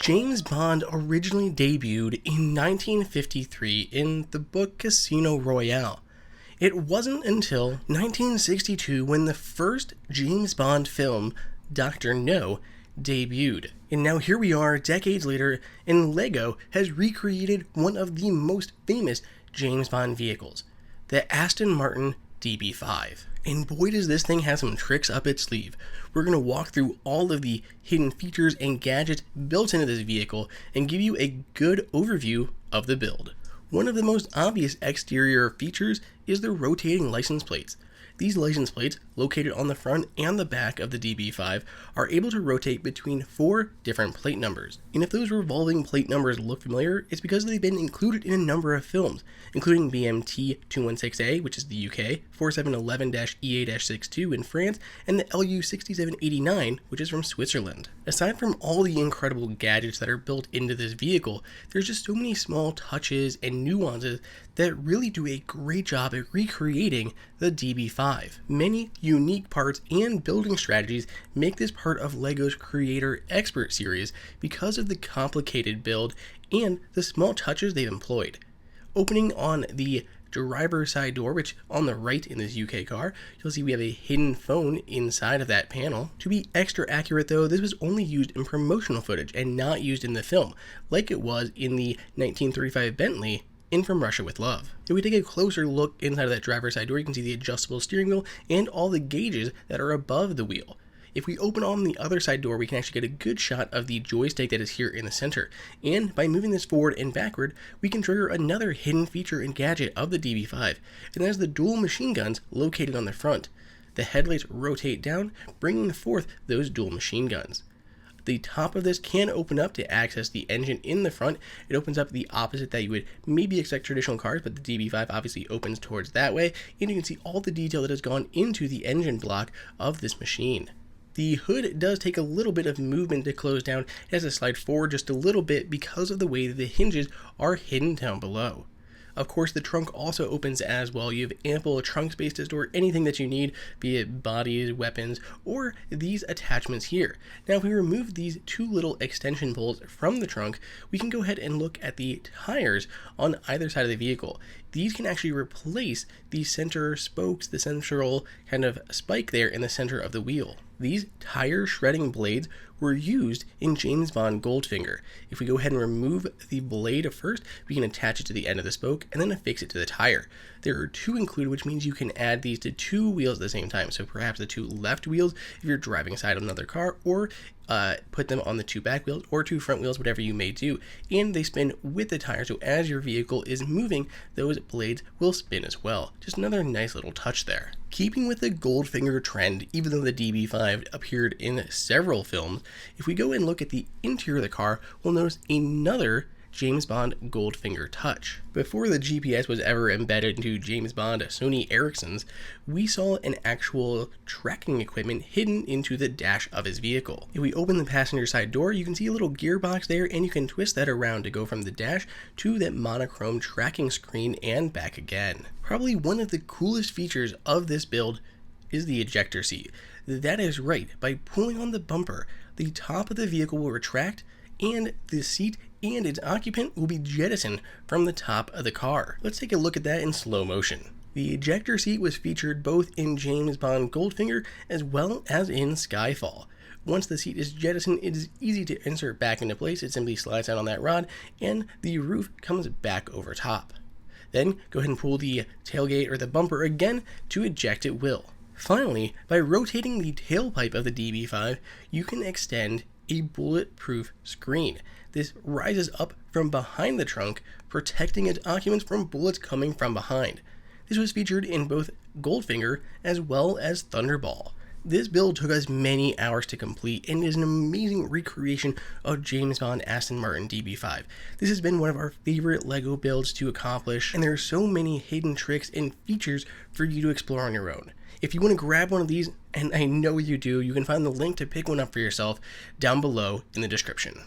James Bond originally debuted in 1953 in the book Casino Royale. It wasn't until 1962 when the first James Bond film, Dr. No, debuted. And now here we are, decades later, and LEGO has recreated one of the most famous James Bond vehicles, the Aston Martin DB5. And boy does this thing have some tricks up its sleeve. We're going to walk through all of the hidden features and gadgets built into this vehicle and give you a good overview of the build. One of the most obvious exterior features is the rotating license plates. These license plates, located on the front and the back of the DB5, are able to rotate between 4 different plate numbers. And if those revolving plate numbers look familiar, it's because they've been included in a number of films, including BMT 216A, which is the UK, 4711-EA-62 in France, and the LU 6789, which is from Switzerland. Aside from all the incredible gadgets that are built into this vehicle, there's just so many small touches and nuances that really do a great job at recreating the DB5. Many unique parts and building strategies make this part of LEGO's Creator Expert series because of the complicated build and the small touches they've employed. Opening on the driver's side door, which on the right in this UK car, you'll see we have a hidden phone inside of that panel. To be extra accurate though, this was only used in promotional footage and not used in the film, like it was in the 1935 Bentley in From Russia with Love. If we take a closer look inside of that driver's side door, you can see the adjustable steering wheel and all the gauges that are above the wheel. If we open on the other side door, we can actually get a good shot of the joystick that is here in the center. And by moving this forward and backward, we can trigger another hidden feature and gadget of the DB5, and that is the dual machine guns located on the front. The headlights rotate down, bringing forth those dual machine guns. The top of this can open up to access the engine in the front. It opens up the opposite that you would maybe expect traditional cars, but the DB5 obviously opens towards that way, and you can see all the detail that has gone into the engine block of this machine. The hood does take a little bit of movement to close down. It has to slide forward just a little bit because of the way that the hinges are hidden down below. Of course, the trunk also opens as well. You have ample trunk space to store anything that you need, be it bodies, weapons, or these attachments here. Now, if we remove these 2 little extension poles from the trunk, we can go ahead and look at the tires on either side of the vehicle. These can actually replace the center spokes, the central kind of spike there in the center of the wheel. These tire shredding blades were used in James Bond Goldfinger. If we go ahead and remove the blade first, we can attach it to the end of the spoke and then affix it to the tire. There are 2 included, which means you can add these to 2 wheels at the same time. So perhaps the 2 left wheels if you're driving aside of another car, or put them on the 2 back wheels or 2 front wheels, whatever you may do. And they spin with the tire, so as your vehicle is moving, those blades will spin as well. Just another nice little touch there. Keeping with the Goldfinger trend, even though the DB5 appeared in several films, if we go and look at the interior of the car, we'll notice another James Bond Goldfinger touch. Before the GPS was ever embedded into James Bond Sony Ericssons, we saw an actual tracking equipment hidden into the dash of his vehicle. If we open the passenger side door, you can see a little gearbox there, and you can twist that around to go from the dash to that monochrome tracking screen and back again. Probably one of the coolest features of this build is the ejector seat. That is right, by pulling on the bumper, the top of the vehicle will retract, and the seat and its occupant will be jettisoned from the top of the car. Let's take a look at that in slow motion. The ejector seat was featured both in James Bond Goldfinger as well as in Skyfall. Once the seat is jettisoned, it is easy to insert back into place. It simply slides down on that rod and the roof comes back over top. Then go ahead and pull the tailgate or the bumper again to eject at will. Finally, by rotating the tailpipe of the DB5, you can extend a bulletproof screen. This rises up from behind the trunk, protecting its occupants from bullets coming from behind. This was featured in both Goldfinger as well as Thunderball. This build took us many hours to complete and is an amazing recreation of James Bond Aston Martin DB5. This has been one of our favorite LEGO builds to accomplish, and there are so many hidden tricks and features for you to explore on your own. If you want to grab one of these, and I know you do, you can find the link to pick one up for yourself down below in the description.